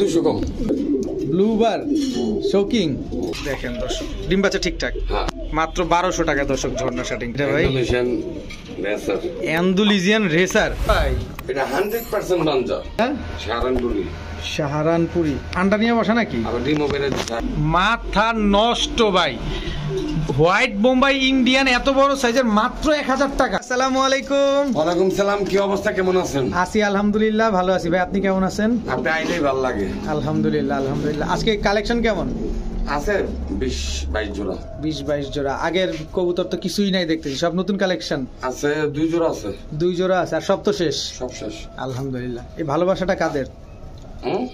200 কম। ব্লুবার shocking দেখেন দর্শক, ডিম বাচ্চা ঠিকঠাক। হ্যাঁ, মাত্র 1200 টাকা দর্শক ঝর্ণা শাটিং। এটা ভাই ইন্দোনেশিয়ান রেসার, অ্যান্ডালুজিয়ান রেসার ভাই। এটা 100% বাঞ্জা। হ্যাঁ, সাহারানপুরি। সাহারানপুরি আন্ডা নিয়ে বসা নাকি? আবার ডিমও বেড়ে দিচ্ছে। মাথা নষ্ট ভাই। হোয়াইট বোম্বাই ইন্ডিয়ান এত বড় সাইজের মাত্র 1000 টাকা। আসসালামু আলাইকুম। ওয়ালাইকুম সালাম। কি অবস্থা, কেমন আছেন? আছি আলহামদুলিল্লাহ, ভালো আছি ভাই। আপনি কেমন আছেন? আপনি আইলেই ভালো লাগে। আলহামদুলিল্লাহ আলহামদুলিল্লাহ। আজকে কালেকশন কেমন আছে? 20-22 জোড়া। 20-22 জোড়া। আগের কবুতর তো কিছুই নাই দেখতেছি, সব নতুন কালেকশন আছে 2 জোড়া আছে। 2 জোড়া আছে, আর সব তো শেষ। সব শেষ আলহামদুলিল্লাহ। এই ভালোবাসাটা কাদের?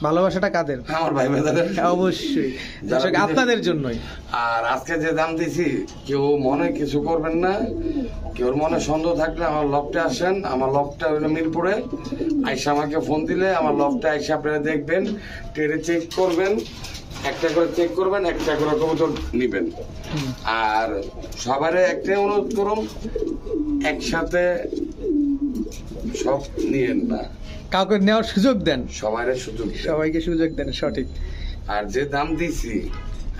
ভালোবাসাটা কাদের? আমার ভাই ব্রাদারের। অবশ্যই দর্শক আপনাদের জন্যই। আর আজকে যে দাম দিছি, কেউ মনে কিছু করবেন না। কেউ মনে সন্দেহ থাকলে আমার লফটে আসেন। আমার লফটটা হইলো মিরপুরে। আইসা আমাকে ফোন দিলে আমার লফটে আইসা আপনারা দেখবেন, টেরে চেক করবেন, একটা করে চেক করবেন, একটা করে কবুতর নিবেন। আর সবারে একটাই অনুরোধ করুন, একসাথে সব নিয়েন না, কাউকে নেওয়ার সুযোগ দেন, সবাইরে সুযোগ দেন। সবাইকে সুযোগ দেন, সঠিক। আর যে দাম দিছি,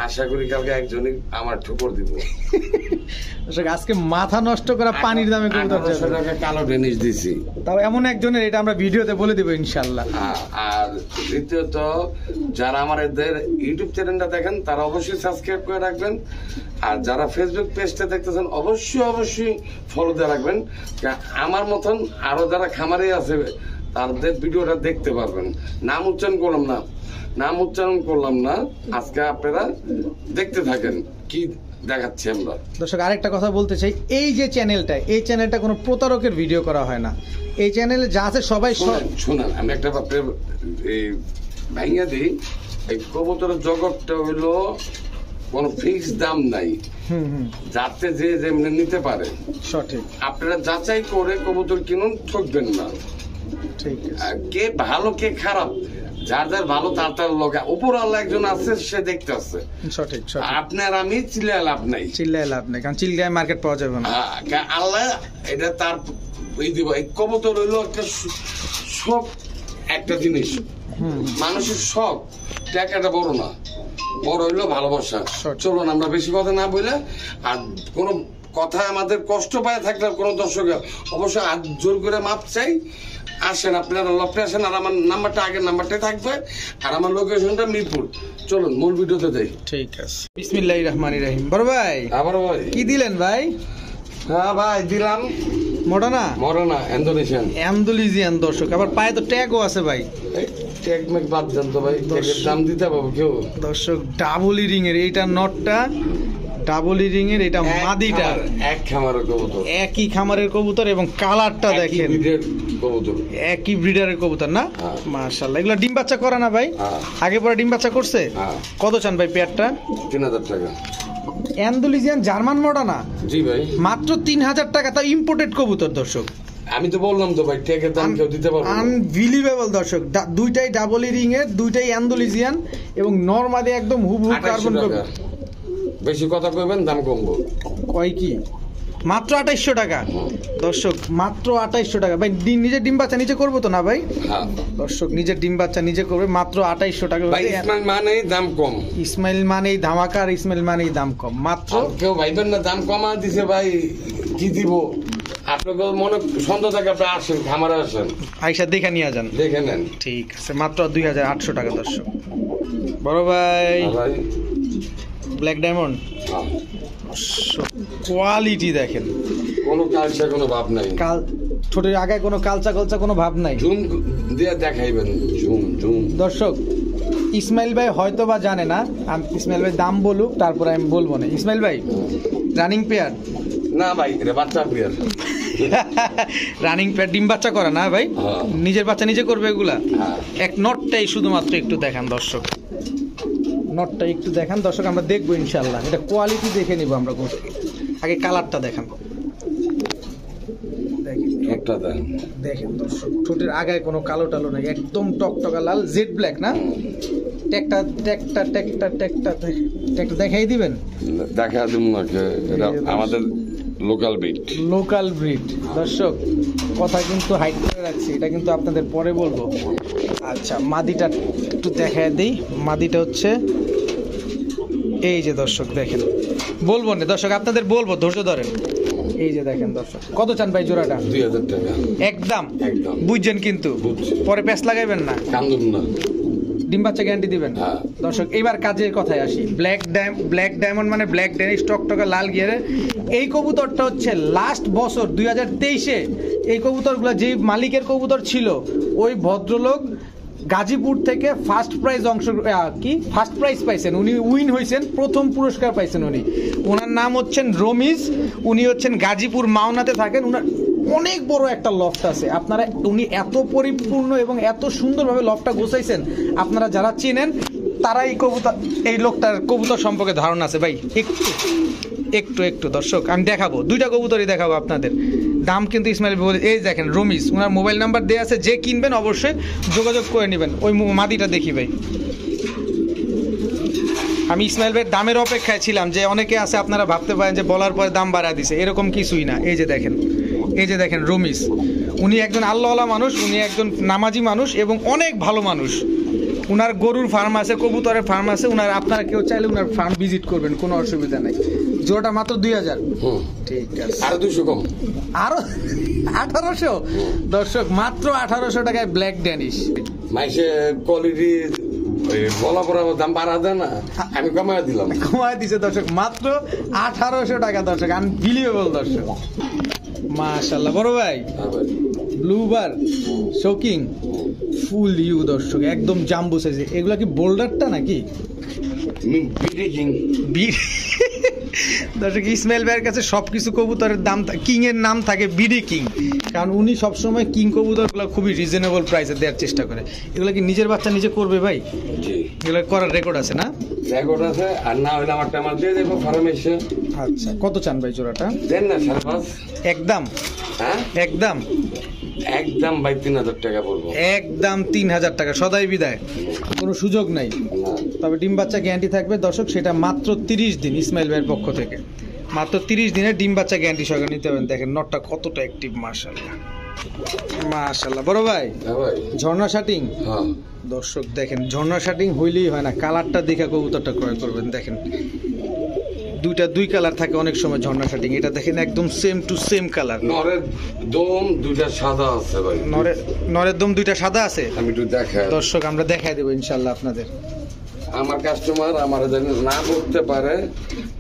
আশা করি কালকে একজনই আমার ঠুকর দিব। আজকে মাথা নষ্ট করা পানির দামে কবুতর 1800 টাকা কালো ডেনিশ দিছি। তাও এমন একজনের, এটা আমরা ভিডিওতে বলে দেবো ইনশাল্লাহ। আর দ্বিতীয়ত, যারা আমার এদের ইউটিউব চ্যানেলটা দেখেন তারা অবশ্যই সাবস্ক্রাইব করে রাখবেন। আর যারা ফেসবুক পেজটা দেখতেছেন অবশ্যই ফলো দিয়ে রাখবেন। আমার মতন আরো যারা খামারে আছে তাদের ভিডিওটা দেখতে পারবেন। নাম উচ্চারণ করলাম না, আজকে আপনারা দেখতে থাকেন কি দেখাচ্ছি আমরা। দর্শক আরেকটা কথা বলতে চাই, এই যে চ্যানেলটা, এই চ্যানেলটা কোনো প্রতারকের ভিডিও করা হয় না। এই চ্যানেলে যা আছে সবাই শুনেন, আমি একটা ভাইয়া দিই। এই কবুতরের জগৎটা হইলো কোন ফিক্স দাম নাই, যাতে যে যেমনি নিতে পারে। সঠিক। আপনারা যাচাই করে কবুতর কিনুন, ঠকবেন না। ঠিক। কে ভালো কে খারাপ, যার যার ভালো তার লোক উপর আল্লাহ একজন আছে, সে দেখতে আছে। সঠিক। আপনার আমি চিল্লায় লাভ নাই, কারণ চিল্লায় মার্কেট পাওয়া যাবে না। আল্লাহ এটা তার দিব। এই কবুতর হইলো একটা শখ, একটা জিনিস, মানুষের শখ। টাকাটা বড় না, বড় হইলো ভালোবাসা। চলুন আমরা বেশি কথা না বলে, আর কোনো কথা আমাদের কষ্ট পায় থাকলে কোনো দর্শক অবশ্যই হাত জোর করে মাপ চাই। আসেন, আপনারা লফটে আসেন। আর আমার নাম্বারটা আগের নাম্বারটাই থাকবে, আর আমার লোকেশনটা মিরপুর। চলুন মূল ভিডিওতে যাই। ঠিক আছে। বিসমিল্লাহির রহমানির রহিম। বড় ভাই, আবার ভাই কি দিলেন ভাই? হ্যাঁ ভাই দিলাম মডানা অ্যান্ডালুজিয়ান। দর্শক আবার পায়ে তো ট্যাগও আছে ভাই। ট্যাগ মেক বাদ দেন তো ভাই, ট্যাগের দাম দিতে পাবো কেউ? দর্শক ডাবল ইরিং এর এইটা নটটা, ডাবল ইরিং এর এটা মাদিটা, এক খামারের কবুতর, একই খামারের কবুতর, এবং কালারটা দেখেন কবুতর একই ব্রিডারের কবুতর না? মাশাআল্লাহ। এগুলো ডিম বাচ্চা করা না ভাই? আগে পরে ডিম বাচ্চা করছে। কত চান ভাই পেয়ারটা? 3000 টাকা। Andalusian German মডানা? জি ভাই, মাত্র 3000 টাকা, তাও ইম্পোর্টেড কবুতর। দর্শক আমি তো বললাম তো ভাই, ট্যাগের দাম কেউ দিতে পারবে না। আনবিলিভেবল দর্শক। দুইটাই ডাবল ইরিং এর, দুইটাই অ্যান্ডালুজিয়ান, এবং নরমালি একদম হুবহু কার্বন কপি। বেশি কথা কইবেন, দাম কমবো। কয় কি? মাত্র 2800 টাকা দর্শক, মাত্র 2800 টাকা। ভাই নিজের ডিম বাচ্চা নিজে করবো তো না ভাই? দর্শক নিজের ডিম বাচ্চা নিজে করবে, মাত্র 2800 টাকা। ইসমাইল মানেই দাম কম, ইসমাইল মানেই ধামাকা, আর ইসমাইল মানেই দাম কম। মাত্র কেউ ভাইবেন না দাম কমা দিছে ভাই কি দিব। আপনাকে মনে সন্দেহ থাকে, আপনি আসেন, খামারে আসেন, আইসা দেখে নিয়ে যান, দেখে নেন। ঠিক আছে। মাত্র 2800 টাকা দর্শক। বড় ভাই ব্ল্যাক ডায়মন্ড, কোয়ালিটি দেখেন, কোনো কালচা কোনো ভাব নাই, ছোটের আগে কোনো কালচা কোনো ভাব নাই। জুম দিয়ে দেখাইবেন, জুম। দর্শক ইসমাইল ভাই হয়তো বা জানে না, আমি ইসমাইল ভাই দাম বলুক, তারপরে আমি বলবো না। ইসমাইল ভাই রানিং পেয়ার না ভাই, এটা বাচ্চা পেয়ার। রানিং পেয়ার, ডিম বাচ্চা করে না ভাই? নিজের বাচ্চা নিজে করবে এগুলা। এক নটটাই শুধুমাত্র একটু দেখান দর্শক, নটটা একটু দেখান দর্শক, আমরা দেখবো ইনশাল্লাহ। এটা কোয়ালিটি দেখে নিব আমরা। আগে কালারটা দেখান, দেখেন দর্শক, ঠোঁটের আগায় কোনো কালো টালো নাই, একদম টকটকা লাল, জেড ব্ল্যাক না? ট্যাগটা দেখাই দিবেন? দেখা দিব না, আমাদের লোকাল বিট। Local breed. দর্শক কথা কিন্তু হাইড করে রাখছি, এটা কিন্তু আপনাদের পরে বলবো। আচ্ছা মাদিটা একটু দেখায় দিই। মাদিটা হচ্ছে এই যে দর্শক দেখেন, বলবো না দর্শক, আপনাদের বলবো, ধৈর্য ধরেন। এই যে দেখেন দর্শক, কত চান ভাই জোড়াটা? 2000 টাকা একদম। একদম বুঝছেন কিন্তু বুঝছি। পরে প্যাঁচ লাগাইবেন না, কান্দুন না। ডিম বাচ্চা গ্যারান্টি দিবেন। হ্যাঁ। দর্শক এবার কাজের কথায় আসি। ব্ল্যাক ডায়মন্ড মানে ব্ল্যাক ড্যানিশ টকটকা লাল গিয়ারে এই কবুতরটা হচ্ছে লাস্ট বছর 2023-এ এই কবুতরগুলো যে মালিকের কবুতর ছিল ওই ভদ্রলোক গাজীপুর থেকে ফার্স্ট প্রাইজ পাইছেন, উনি উইন হয়েছেন, প্রথম পুরস্কার পাইছেন উনি। ওনার নাম হচ্ছেন রমিজ, উনি হচ্ছেন গাজীপুর মাওনাতে থাকেন। উনার অনেক বড় একটা লফট আছে, আপনারা উনি এত পরিপূর্ণ এবং এত সুন্দরভাবে লফটটা গোছাইছেন, আপনারা যারা চেনেন তারা এই লোকটার কবুতর সম্পর্কে ধারণা আছে। ভাই একটু দর্শক আমি দেখাবো, দুইটা কবুতরই দেখাবো আপনাদের। দাম কিন্তু ইসমাইল বলে, এই দেখেন রমিজ, ওনার মোবাইল নাম্বার দেওয়া আছে, যে কিনবেন অবশ্যই যোগাযোগ করে নেবেন। ওই মাদিটা দেখি ভাই, আমি ইসমাইল ভাইয়ের দামের অপেক্ষায় ছিলাম, যে অনেকে আছে আপনারা ভাবতে পারেন যে বলার পরে দাম বাড়া দিছে, এরকম কিছুই না। এই যে দেখেন রমিজ, উনি একজন আল্লাহওয়ালা মানুষ, উনি একজন নামাজি মানুষ এবং অনেক ভালো মানুষ। উনার গরুর ফার্ম আছে, কবুতরের ফার্ম আছে, উনার আপনারা কেউ চাইলে উনার ফার্ম ভিজিট করবেন, কোনো অসুবিধা নাই। জোড়াটা মাত্র 2000। ঠিক আছে, আর 200 কম, আরো 1800। দর্শক মাত্র 1800 টাকায় ব্ল্যাক ড্যানিশ। মাইসে কোয়ালিটি বলা পড়া দাম বাড়া দেয় না, আমি কমায় দিলাম। কমায় দিছে দর্শক, মাত্র 1800 টাকা। দর্শক আনবিলিভেবল দর্শক, মাশাআল্লাহ। বড় ভাই ব্লুবার শোকিং ফুল ইউ দর্শক, একদম জাম্বো সাইজে। এগুলা কি বোল্ডারটা নাকি? দর্শক ইসমাইল ভাইয়ের কাছে সবকিছু কবুতরের দাম, কিং এর নাম থাকে বিডি কিং, কারণ উনি সবসময় কিং কবুতরগুলো খুবই রিজনেবল প্রাইসে দেওয়ার চেষ্টা করে। এগুলো কি নিজের বাচ্চা নিজে করবে ভাই? এগুলো করার রেকর্ড আছে না? রেকর্ড আছে, আর না হলে আমারটা আমার দিয়ে দেবো ফার্মে এসে। আচ্ছা কত চান ভাই জোড়াটা? দেন না 5.5। একদম? হ্যাঁ একদম ভাই 3000 টাকা পড়বো। একদম 3000 টাকা, সদাই বিদায়, কোনো সুযোগ নাই। তবে ডিম বাচ্চা গ্যারান্টি থাকবে দর্শক, সেটা মাত্র 30 দিন ইসমাইল ভাইয়ের পক্ষ থেকে। মাত্র 30 দিনের ডিম বাচ্চা গ্যারান্টি সহকারে নিতে পারেন। দেখেন নটটা কতটা অ্যাক্টিভ, মাশাআল্লাহ। বড় ভাই ঝর্ণা শাটিং, দর্শক দেখেন ঝর্ণা শাটিং হইলেই হয় না, কালারটা দেখে কবুতরটা ক্রয় করবেন। দেখেন দুই কালার থাকে অনেক সময় ঝর্ণা শাটিং, এটা দেখেন একদম সেম টু সেম কালার। নরের দম দুইটা সাদা আছে ভাই, নরের দম দুইটা সাদা আছে। আমি একটু দেখাই দর্শক, আমরা দেখাই দেবো ইনশাল্লাহ আপনাদের। আমার কাস্টমার আমার জানি না করতে পারে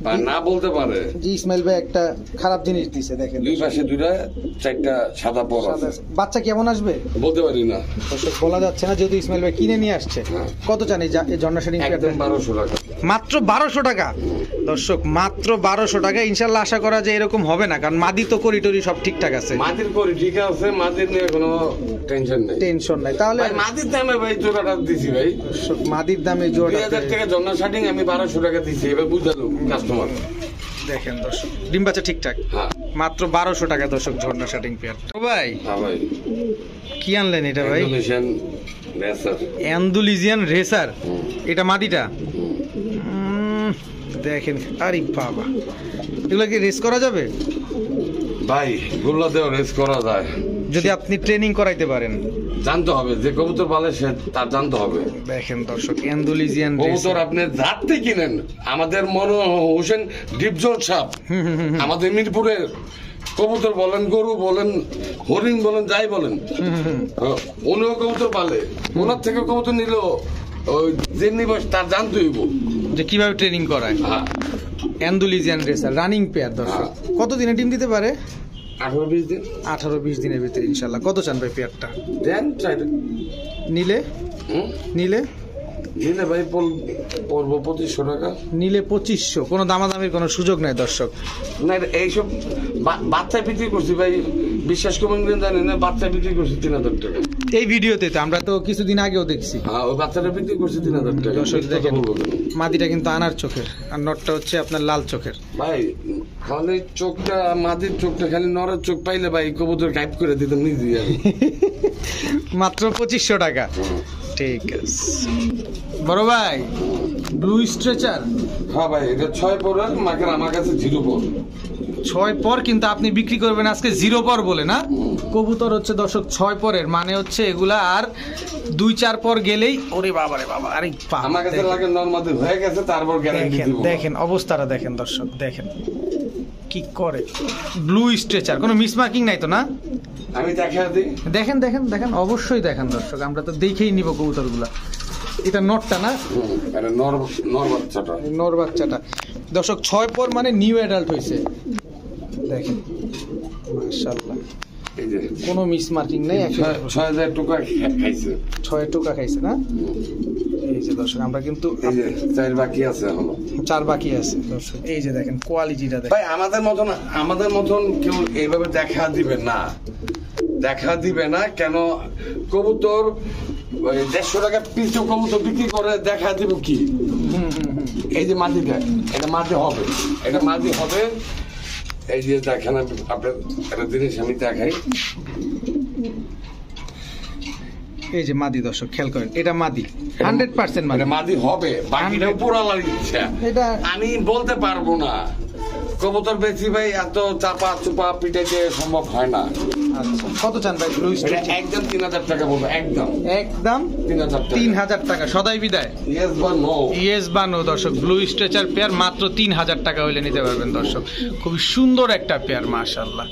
বা না বলতে পারে যে ইসমাইল ভাই একটা খারাপ জিনিস দিছে। দেখেন দুই পাশে দুইটা চারটা সাদা পর আছে। বাচ্চা কেমন আসবে বলতে পারি না, দর্শক বলা যাচ্ছে না, যেহেতু ইসমাইল ভাই কিনে নিয়ে আসছে। কত চান এই ঝর্ণা শাটিং? একদম 1200 টাকা। মাত্র 1200 টাকা দর্শক, মাত্র 1200 টাকা। ইনশাল্লাহ আশা করা যায় এরকম হবে না, কারণ মাদি তো করিটরি সব ঠিকঠাক আছে। মাদির করি ঠিক আছে, মাদির নিয়ে কোনো টেনশন নাই। তাহলে মাদির দামে ভাই জোড়াটা দিছি ভাই, মাদির দামে জোড়া 2000 টাকা ঝর্ণা শাটিং, আমি 1200 টাকা দিছি। এবার বুঝালো কাস্টমার। দেখেন দর্শক ডিম বাচ্চা ঠিকঠাক, মাত্র 1200 টাকা দর্শক ঝর্ণা শাটিং পেয়ার। ভাই কি আনলেন এটা ভাই? অ্যান্ডালুসিয়ান রেসার, এটা মাদিটা। দেখেন আরে বাবা, এগুলো কি রেস করা যাবে ভাই? গুল্লাতেও রেস করা যায় যদি আপনি ট্রেনিং করাইতে পারেন। জানতে হবে যে কবুতর পালে সে তার জানতে হবে। দেখেন দর্শক অ্যান্ডালুসিয়ান কবুতর আপনি জাততে কিনেন, আমাদের মনে হোসেন ডিপজল সাপ, আমাদের মিরপুরের কবুতর বলেন, গরু বলেন, হরিণ বলেন, যাই বলেন, উনিও কবুতর পালে। ওনার থেকে কবুতর নিলেও ওই যে নিবাস তার জানতে হইব যে কিভাবে ট্রেনিং করায়। অ্যান্ডালুসিয়ান রেসার রানিং পেয়ার দর্শক, কত দিনে ডিম দিতে পারে? 18-20 দিন। 18-20 দিনের ভিতরে ইনশাল্লাহ। কত চান ভাই পেয়ারটা? দেন চাইলে। নিলে ভাই পড়বো 2500 টাকা। নিলে 2500, কোনো দামাদামির কোনো সুযোগ নাই দর্শক। না এইসব বাচ্চা বিক্রি করছি ভাই, বিশ্বাস করবেন জানি না, বাচ্চা বিক্রি করছি 3000 টাকা। এই ভিডিওতে তো আমরা তো কিছুদিন আগেও দেখছি। ওই বাচ্চাটা বিক্রি করছি 3000 টাকা। দর্শক দেখেন মাদিটা কিন্তু আনার চোখের, আর নটটা হচ্ছে আপনার লাল চোখের। ভাই খালি চোখটা, মাদির চোখটা খালি নরের চোখ পাইলে ভাই কবুতর গাইব করে দিতাম নিজেই। মাত্র 2500 টাকা। ঠিক আছে বড় ভাই, ব্লু স্ট্রেচার। হ্যাঁ ভাই, এটা 6 পরের মাকের, আমার কাছে 0 পর। 6 পর কিন্তু আপনি বিক্রি করবেন আজকে 0 পর বলে না। কবুতর হচ্ছে দর্শক 6 পরের, মানে হচ্ছে এগুলা আর 2-4 পর গেলেই ওরে বাবা রে বাবা, আরে আমার কাছে লাগে নরমালি হয়ে গেছে, তারপর গ্যারান্টি দেখেন দিব। দেখেন অবস্থাটা দেখেন দর্শক, দেখেন কি করে। ব্লু স্ট্রেচার, কোনো মিসমার্কিং নাই তো না? আমি দেখা দিই। দেখেন দেখেন দেখেন, অবশ্যই দেখেন দর্শক, আমরা তো দেখেই নিব কবুতরগুলা। এটা নটটা না, এটা নর বাচ্চাটা। নর বাচ্চাটা দর্শক 6 পর মানে নিউ অ্যাডাল্ট হয়েছে। দেখেন মাশাআল্লাহ, এই যে কোনো মিসমার্কিং নেই। 6000 টাকা খাইছে, 6 টোকা খাইছে না। এই যে দর্শক আমরা কিন্তু এই যে 4 বাকি আছে এখনো। 4 বাকি আছে দর্শক। এই যে দেখেন কোয়ালিটিটা দেখেন ভাই, আমাদের মতন কেউ এইভাবে দেখা দিবে না, দেখা দিবে না। কেন কবুতর 150 টাকা পিছু কবুতর বিক্রি করে, দেখা দিব কি? এই যে মাটিটা, এটা মাটি হবে, এটা মাটি হবে। এই যে দেখেন, আপনার একটা জিনিস আমি দেখাই। এই যে মাদি দর্শক খেয়াল করেন, এটা মাদি 100% মাদি। এটা মাটি হবে, বাকিটা পুরালার ইচ্ছা। এটা আমি বলতে পারবো না। কবুতর বেশি ভাই এত চাপা চুপা পিটাইতে সম্ভব হয় না। আচ্ছা, কত চান ভাই ব্লু এটা স্ট্রেচার? একদম 3000 টাকা বলবো, একদম একদম 3000 টাকা। সদাই বিদায়, ইয়েস বা নো? ইয়েস বা নো দর্শক। ব্লু স্ট্রেচার পেয়ার মাত্র 3000 টাকা হইলে নিতে পারবেন দর্শক। খুবই সুন্দর একটা পেয়ার মাশাআল্লাহ।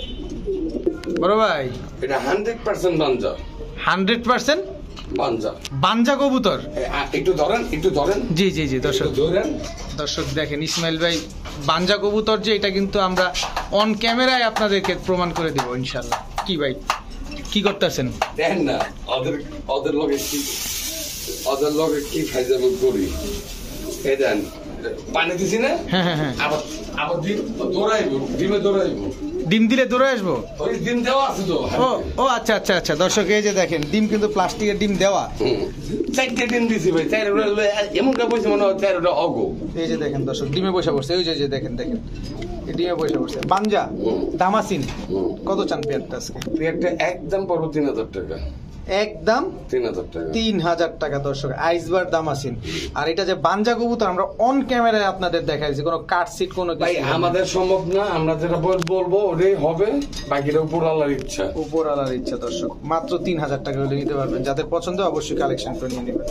বড় ভাই, এটা 100% বাঞ্জা। 100% বাঞ্জা বাঞ্জা কবুতর। একটু ধরেন, একটু ধরেন, জি জি জি একটু দর্শক, ধরেন। দর্শক দেখেন ইসমাইল ভাই বাঞ্জা কবুতর যে, এটা কিন্তু আমরা অন ক্যামেরায় আপনাদেরকে প্রমাণ করে দেবো ইনশাল্লাহ। কি ভাই কি করতেছেন? দেখেন না, ওদের লগে কি ফাইজামি করি। এই দেন, পানি দিছি না, হ্যাঁ হ্যাঁ হ্যাঁ, আবার ডিমে দৌড়াইবো। ডিম দিলে দৌড়ে আসবো। ওই ডিম দেওয়া আছে তো। ও ও আচ্ছা আচ্ছা আচ্ছা দর্শক, এই যে দেখেন ডিম কিন্তু প্লাস্টিকের ডিম দেওয়া। 4টে ডিম দিছি ভাই, 4 এমন কা পয়সা মনে হয় 4টা অগো। এই যে দেখেন দর্শক ডিমে বসে পড়ছে, ওই যে দেখেন দেখেন এই ডিমে বসে পড়ছে বাঞ্জা দামাসিন। কত চান পেয়ারটা আজকে? একটা একদম পড়বো 3000 টাকা। একদম 3000 টাকা। 3000 টাকা দর্শক, আইসবার দামাসিন। আর এটা যে বাঞ্জা কবুতর আমরা অন ক্যামেরায় আপনাদের দেখাইছি, কোনো কাট সিট কোনো ভাই কিছু আমাদের সম্ভব না, আমরা যেটা বলবো ওটাই হবে, বাকিটা উপর আল্লাহর ইচ্ছা। উপর আলার ইচ্ছা দর্শক। মাত্র 3000 টাকা হলে নিতে পারবেন, যাদের পছন্দ অবশ্যই কালেকশন করে নিয়ে নেবেন।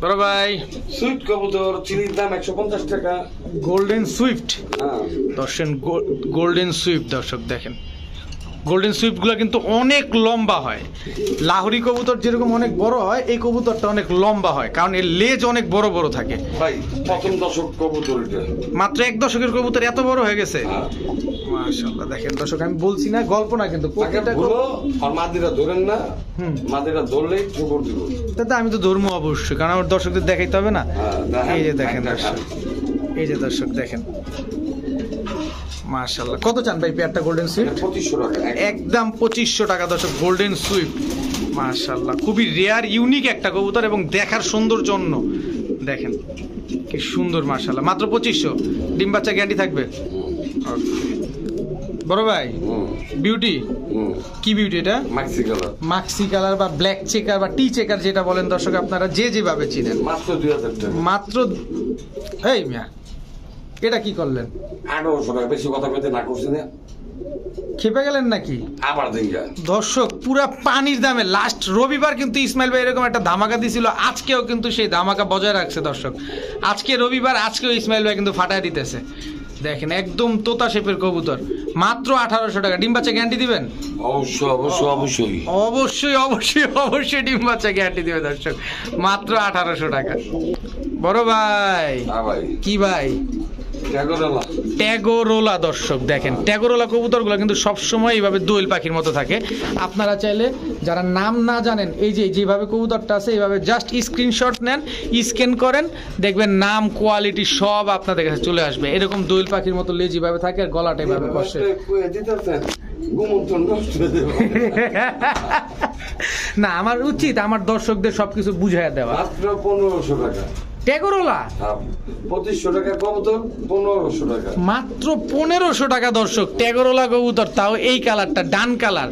বড় ভাই, সুইট কবুতর চিনির দাম 150 টাকা। গোল্ডেন সুইফট হ্যাঁ, দর্শন, গোল্ডেন সুইফট দর্শক দেখেন। গোল্ডেন সুইফটগুলো কিন্তু অনেক লম্বা হয়। লাহোরি কবুতর যেরকম অনেক বড় হয়, এই কবুতরটা অনেক লম্বা হয়, কারণ এর লেজ অনেক বড় বড় থাকে। ভাই প্রথম দশক কবুতর এটা। মাত্র 1 দশকের কবুতর এত বড় হয়ে গেছে। হ্যাঁ। মাশাআল্লাহ দেখেন দর্শক, আমি বলছি না গল্প না, কিন্তু তাকে প্রত্যেকটা ভুলো আর মাদিরা ধরেন না, হুম। মাদিরা ধরলেই খবর দিব। দাদা আমি তো ধর্ম অবশ্যই, কারণ আমার দর্শকদের দেখাইতে হবে না। হ্যাঁ, দেখেন, এই যে দেখেন দেখেন। দর্শক, এই যে দর্শক দেখেন মাশাআল্লাহ। কত চান ভাই পেয়ারটা গোল্ডেন সুইফট? 2500 টাকা। একদম 2500 টাকা দর্শক, গোল্ডেন সুইফট মাশাআল্লাহ। খুবই রেয়ার ইউনিক একটা কবুতর এবং দেখার সৌন্দর্য অন্য। দেখেন কি সুন্দর মাশাআল্লাহ, মাত্র 2500। ডিম বাচ্চা গ্যারান্টি থাকবে। বড় ভাই, বিউটি কি বিউটি এটা? মাক্সি কালার। মাক্সি কালার বা ব্ল্যাক চেকার বা টি চেকার যেটা বলেন দর্শক, আপনারা যে যেভাবে চিনেন। মাত্র 2000 টাকা। মাত্র এই মিয়া, এটা কি করলেন? 1800 টাকা। বেশি কথা কইতে না করছি না, খেপে গেলেন নাকি? আবার দিঙ্গা। দর্শক পুরা পানির দামে লাস্ট রবিবার কিন্তু ইসমাইল ভাই এরকম একটা ধামাকা দিছিল, আজকেও কিন্তু সেই ধামাকা বজায় রাখছে দর্শক। আজকে রবিবার, আজকেও ইসমাইল ভাই কিন্তু ফাটায় দিতেছে। দেখেন একদম তোতা শেপের কবুতর, মাত্র 1800 টাকা। ডিম বাচ্চা গ্যারান্টি দিবেন? অবশ্যই অবশ্যই অবশ্যই অবশ্যই অবশ্যই অবশ্যই ডিম বাচ্চা গ্যারান্টি দিবে দর্শক, মাত্র 1800 টাকা। বড় ভাই, হ্যাঁ ভাই। কি ভাই? ট্যাগোরলা। ট্যাগোরোলা দর্শক দেখেন, ট্যাগোরোলা কবুতরগুলো কিন্তু সবসময় এইভাবে দোয়েল পাখির মতো থাকে। আপনারা চাইলে যারা নাম না জানেন, এই যে যেভাবে কবুতরটা আছে এইভাবে জাস্ট স্ক্রিনশট নেন, স্ক্যান করেন, দেখবেন নাম কোয়ালিটি সব আপনাদের কাছে চলে আসবে। এরকম দোয়েল পাখির মতো লেজ এভাবে থাকে আর গলাটা এভাবে কষে। না, আমার উচিত আমার দর্শকদের সবকিছু বুঝাইয়া দেওয়া। মাত্র 1500 টাকা। ট্যাগোরোলা 2500 টাকা কবুতর, 1500 টাকা। মাত্র 1500 টাকা দর্শক, ট্যাগোরোলা কবুতর, তাও এই কালারটা ডান কালার।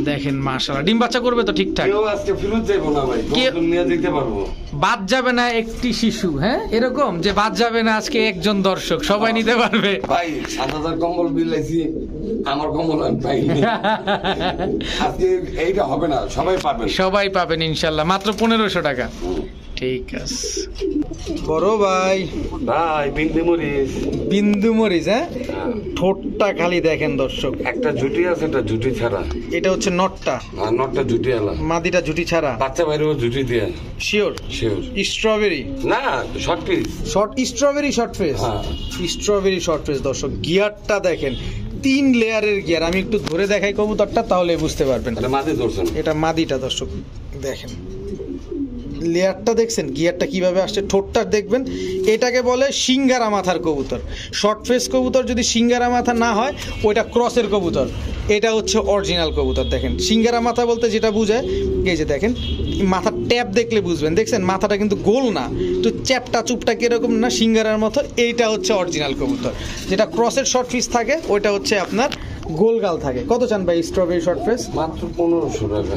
দেখেন মাশাআল্লাহ, ডিম বাচ্চা করবে তো ঠিকঠাক? কেউ আজকে ফিরত যাইবো না ভাই, নিয়ে যেতে পারবো। বাদ যাবে না একটি শিশু, হ্যাঁ এরকম যে বাদ যাবে না আজকে একজন দর্শক, সবাই নিতে পারবে। ভাই 7,000 কম্বল বিলাইছি, আমার কম্বল আমি পাইনি। আজকে এইটা হবে না, সবাই পাবেন, সবাই পাবেন ইনশাল্লাহ, মাত্র 1500 টাকা। ঠিক আছে বড় ভাই। ভাই বিন্দু মরিচ, বিন্দু মরিচ, হ্যাঁ ঠোঁটটা খালি দেখেন দর্শক। একটা জুটি আছে, একটা জুটি ছাড়া। এটা হচ্ছে নটটা, আর নটটা জুটি আলা, মাদিটা জুটি ছাড়া। বাচ্চা বাইরেও জুটি দিয়ে। শিওর? শিওর। স্ট্রবেরি না, short piece, short strawberry short face. হ্যাঁ স্ট্রবেরি শর্ট ফেস দর্শক। গিয়ারটা দেখেন, 3 লেয়ারের গিয়ার। আমি একটু ধরে দেখাই কবুতরটা, তাহলে বুঝতে পারবেন। এটা মাদি ধরছেন, এটা মাদিটা দর্শক দেখেন। লেয়ারটা দেখছেন, গিয়ারটা কিভাবে আসছে, ঠোঁটটা দেখবেন। এটাকে বলে সিঙ্গারা মাথার কবুতর। শর্ট ফেস কবুতর যদি সিঙ্গারা মাথা না হয়, ওইটা ক্রসের কবুতর। এটা হচ্ছে অরিজিনাল কবুতর। দেখেন সিঙ্গারা মাথা বলতে যেটা বোঝায়, এই যে দেখেন মাথার ট্যাপ দেখলে বুঝবেন। দেখছেন মাথাটা কিন্তু গোল না, তো চ্যাপটা চুপটা কিরকম না, সিঙ্গারার মতো। এইটা হচ্ছে অরিজিনাল কবুতর। যেটা ক্রসের শর্ট ফেস থাকে, ওইটা হচ্ছে আপনার গোলগাল থাকে। কত চান ভাই স্ট্রবেরি শর্ট ফেস? মাত্র 1500 টাকা।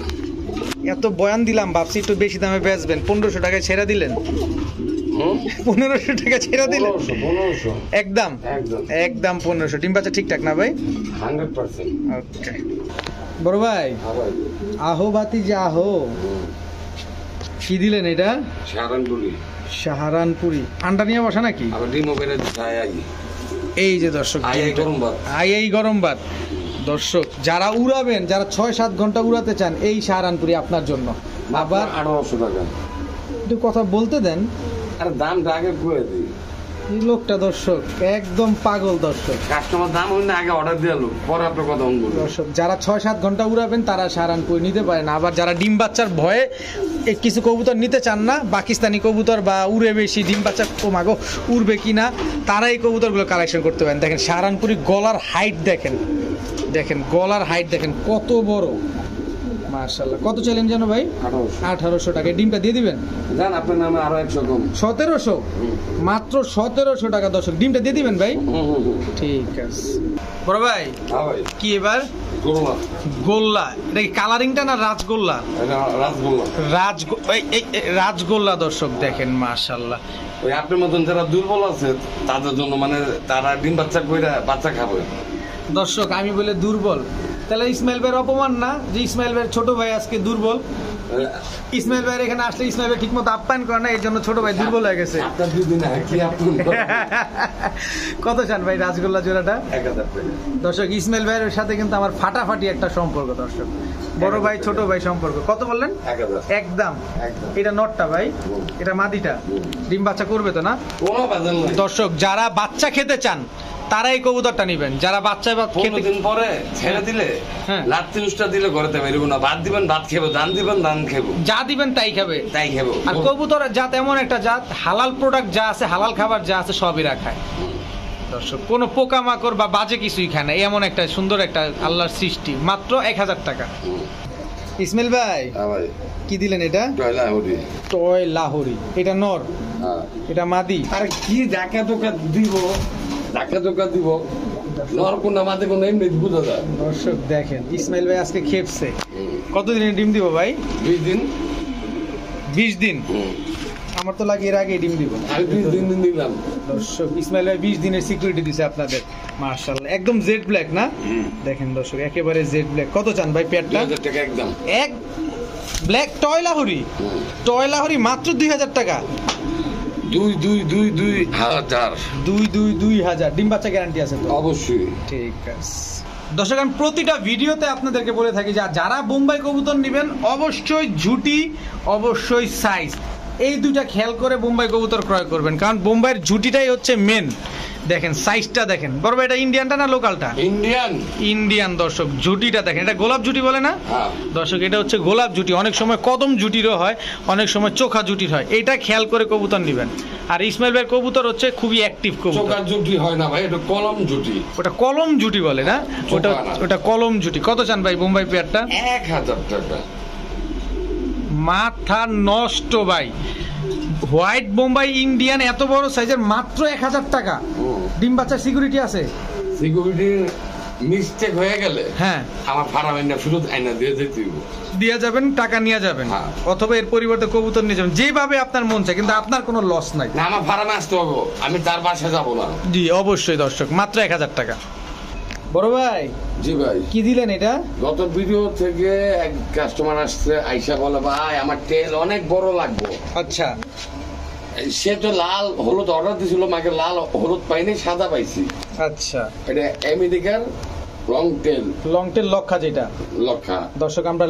এত বয়ান দিলাম, ভাবছি একটু বেশি দামে বেচবেন, 1500 টাকায় ছেড়ে দিলেন। 1500 টাকা ছেড়ে দিলেন 1500 একদম একদম 1500। ডিম বাচ্চা ঠিকঠাক না ভাই? 100%। ওকে বড় ভাই, আবার আহো বাতি যে আহো, কি দিলেন এটা? সাহারানপুরি। সাহারানপুরি আন্ডা নিয়ে বসা নাকি? আবার ডিমও বেড়ে যায়। এই যে দর্শক, আই গরম ভাত, আই গরম ভাত দর্শক। যারা উড়াবেন, যারা 6-7 ঘন্টা উড়াতে চান, এই সাহারানপুরি আপনার জন্য। আবার 1800 টাকা। একটু কথা বলতে দেন। আরে দামটা আগে কয়ে দিই। এই লোকটা দর্শক একদম পাগল দর্শক। কাস্টমার দাম হইলে আগে অর্ডার দিয়ে লোক, পরে আপনার কথা বলবো। দর্শক যারা 6-7 ঘন্টা উড়াবেন, তারা সাহারানপুরি নিতে পারেন। আবার যারা ডিম বাচ্চার ভয়ে কিছু কবুতর নিতে চান না, পাকিস্তানি কবুতর বা উড়ে বেশি, ডিম বাচ্চা কমাগো উড়বে কিনা, তারা এই কবুতরগুলো কালেকশন করতে পারেন। দেখেন সাহারানপুরি গলার হাইট দেখেন, দেখেন গলার হাইট দেখেন কত বড়, মাশাআল্লাহ। কত চাইলেন জানো ভাই? 1800 টাকা। ডিমটা দিয়ে দিবেন? জান আপনার নামে আরো 100 কম। 1700, মাত্র 1700 টাকা দর্শক। ডিমটা দিয়ে দিবেন ভাই? ঠিক আছে বড় ভাই। হ্যাঁ ভাই। কি এবার? গোল্লা। গোল্লা, এটা কি কালারিংটা না রাজগোল্লা? এটা রাসগোল্লা। রাজগোল্লা দর্শক দেখেন মাশাআল্লাহ। ওই আপনার মতন যারা দুর্বল আছে তাদের জন্য, মানে তারা ডিম বাচ্চা কইরা বাচ্চা খাবে। দর্শক আমি বলে দুর্বল, তাহলে ইসমাইল ভাইয়ের অপমান না যে ইসমাইল ভাইয়ের ছোট ভাই আজকে দুর্বল। ইসমাইল ভাইয়ের এখানে আসলে ইসমাইল ভাই ঠিক মতো আপ্যায়ন করে না, এর জন্য ছোট ভাই দুর্বল হয়ে গেছে। আপনার 2 দিন আগে কি আপনি কত চান ভাই রাজগোল্লা জোড়াটা? 1000 টাকা। দর্শক ইসমাইল ভাইয়ের সাথে কিন্তু আমার ফাটাফাটি একটা সম্পর্ক দর্শক, বড় ভাই ছোট ভাই সম্পর্ক। কত বললেন? 1000 একদম। এটা নটটা ভাই, এটা মাদিটা। ডিম বাচ্চা করবে তো না? কোনো বাজার নাই। দর্শক যারা বাচ্চা খেতে চান, তারা এই কবুতরটা নিবেন। যারা বাচ্চা খেতে, দিন পরে ছেড়ে দিলে, হ্যাঁ, লাত্তি উষ্টা দিলে ঘরেতে বেরোবো না। ভাত দিবেন ভাত খেবো, ধান দিবেন ধান খেবো, যা দিবেন তাই খাবে, তাই খেবো। আর কবুতর জাত এমন একটা জাত, হালাল প্রোডাক্ট যা আছে, হালাল খাবার যা আছে সবই রাখায় দর্শক। কোনো পোকামাকড় বা বাজে কিছুই খায় না, এমন একটা সুন্দর একটা আল্লাহর সৃষ্টি। মাত্র 1000 টাকা। ইসমাইল ভাই কি দিলেন এটা? টয় লাহোরি। এটা নর, এটা মাদি। আর কি ডাকা টোকা দিব, ডাকা টোকা দিব, নর কোনটা মাদি কোনটা এমনি বুঝা যায়। দর্শক দেখেন ইসমাইল ভাই আজকে খেপছে। কতদিনে ডিম দিব ভাই? 20 দিন। 20 দিন? আমার তো লাগে এর আগে ডিম দিব। আমি 20 দিন দিলাম। দর্শক ইসমাইল ভাই 20 দিনের সিকিউরিটি দিছে আপনাদের, মাশাআল্লাহ। একদম জেড ব্ল্যাক না? দেখেন দর্শক একেবারে জেড ব্ল্যাক। কত চান ভাই পেয়ারটা? 2000 টাকা একদম। এক black toy Lahori, toy Lahori মাত্র 2000 টাকা। 2000। ডিম বাচ্চা গ্যারান্টি আছে তো? অবশ্যই। ঠিক আছে দর্শক, আমি প্রতিটা ভিডিওতে আপনাদেরকে বলে থাকি যে যারা বোম্বাই কবুতর নেবেন, অবশ্যই ঝুটি, অবশ্যই সাইজ, এই দুইটা খেয়াল করে বোম্বাই কবুতর ক্রয় করবেন। কারণ বোম্বাইয়ের ঝুটিটাই হচ্ছে মেন। দেখেন সাইজটা দেখেন। বড় ভাই এটা ইন্ডিয়ানটা না লোকালটা? ইন্ডিয়ান। ইন্ডিয়ান দর্শক। ঝুটিটা দেখেন, এটা গোলাপ ঝুটি বলে না দর্শক? এটা হচ্ছে গোলাপ ঝুটি। অনেক সময় কদম ঝুটিরও হয়, অনেক সময় চোখা ঝুটির হয়। এটা খেয়াল করে কবুতর নেবেন। আর ইসমাইল ভাইয়ের কবুতর হচ্ছে খুবই অ্যাক্টিভ কবুতর। চোখা ঝুটি হয় না ভাই, এটা কলম ঝুটি। ওটা কলম ঝুটি বলে না? ওটা কলম ঝুটি। কত চান ভাই বোম্বাই পেয়ারটা? 1000 টাকা। মাথা নষ্ট ভাই। হোয়াইট বোম্বাই ইন্ডিয়ান এত বড় সাইজের মাত্র 1000 টাকা। ডিম বাচ্চার সিকিউরিটি আছে? সিকিউরিটি মিস্টেক হয়ে গেলে হ্যাঁ আমার ফার্ম আইনা ফেরত আইনা দিয়ে যেতে হইব। দিয়ে যাবেন, টাকা নিয়ে যাবেন, হ্যাঁ। অথবা এর পরিবর্তে কবুতর নিয়ে যাবেন, যেভাবে আপনার মন চায়, কিন্তু আপনার কোনো লস নাই। না আমার ফার্মে আসতে হবে, আমি তার বাসায় যাবো না। জি অবশ্যই দর্শক, মাত্র 1000 টাকা। বড় ভাই জি ভাই, কি দিলেন এটা? গত ভিডিও থেকে এক কাস্টমার আসছে, আইসা বলে ভাই আমার তেল অনেক বড় লাগবে। আচ্ছা সে তো লাল হলুদ অর্ডার দিছিল, মাকে লাল হলুদ পাইনি, সাদা পাইছি। আচ্ছা, এটা আমেরিকার লং টেল লং টেল লক্ষা যেটা। লক্ষা। দর্শক আমরা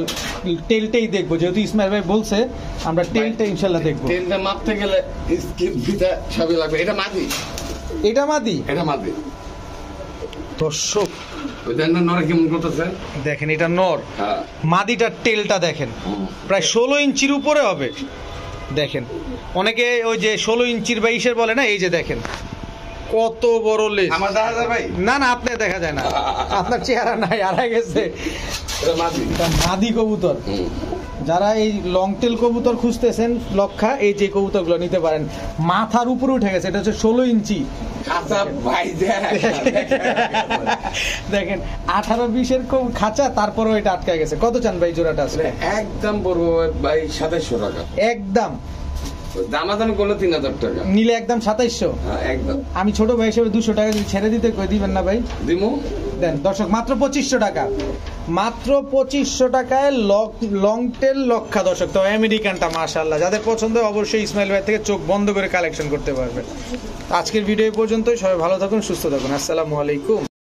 টেলটাই দেখবো, যেহেতু ইসমাইল ভাই বলছে আমরা টেলটা ইনশাল্লাহ দেখবো। তেলটা মাপতে গেলে স্কিন ফিতা সবই লাগবে। এটা মাদি, এটা মাদি। এটা মাদি। দর্শক ওই দেখেন নরে কেমন করতেছে, দেখেন এটা নর, হ্যাঁ মাদিটার টেলটা দেখেন প্রায় 16 ইঞ্চির উপরে হবে। দেখেন অনেকে ওই যে 16 ইঞ্চির বা ইসের বলে না, এই যে দেখেন কত বড় লেজ। আমার দেখা যায় ভাই? না না, আপনি দেখা যায় না, আপনার চেহারা নাই, হারাই গেছে। এটা মাদি। এটা মাদি কবুতর। যারা এই লং টেল কবুতর খুঁজতেছেন লক্ষা, এই যে কবুতরগুলো নিতে পারেন। মাথার উপরে উঠে গেছে, এটা হচ্ছে 16 ইঞ্চি। খাঁচা ভাই দেখেন 18-20 খাঁচা, তারপরেও এটা আটকে গেছে। কত চান ভাই জোড়াটা আসলে? একদম পড়বো ভাই 2700 টাকা। একদম দামাদামি করলে 3000 টাকা নিলে একদম 2700। হ্যাঁ, একদম। আমি ছোট ভাই হিসেবে 200 টাকা যদি ছেড়ে দিতে কই দিবেন না ভাই? দিমু। দেন দর্শক, মাত্র 2500 টাকা, মাত্র 2500 টাকায় লং টেল লক্ষা। দর্শক তো আমেরিকানটা মাশাআল্লাহ, যাদের পছন্দ অবশ্যই ইসমাইল ভাই থেকে চোখ বন্ধ করে কালেকশন করতে পারবেন। আজকের ভিডিও পর্যন্তই, সবাই ভালো থাকুন, সুস্থ থাকুন, আসসালামু আলাইকুম।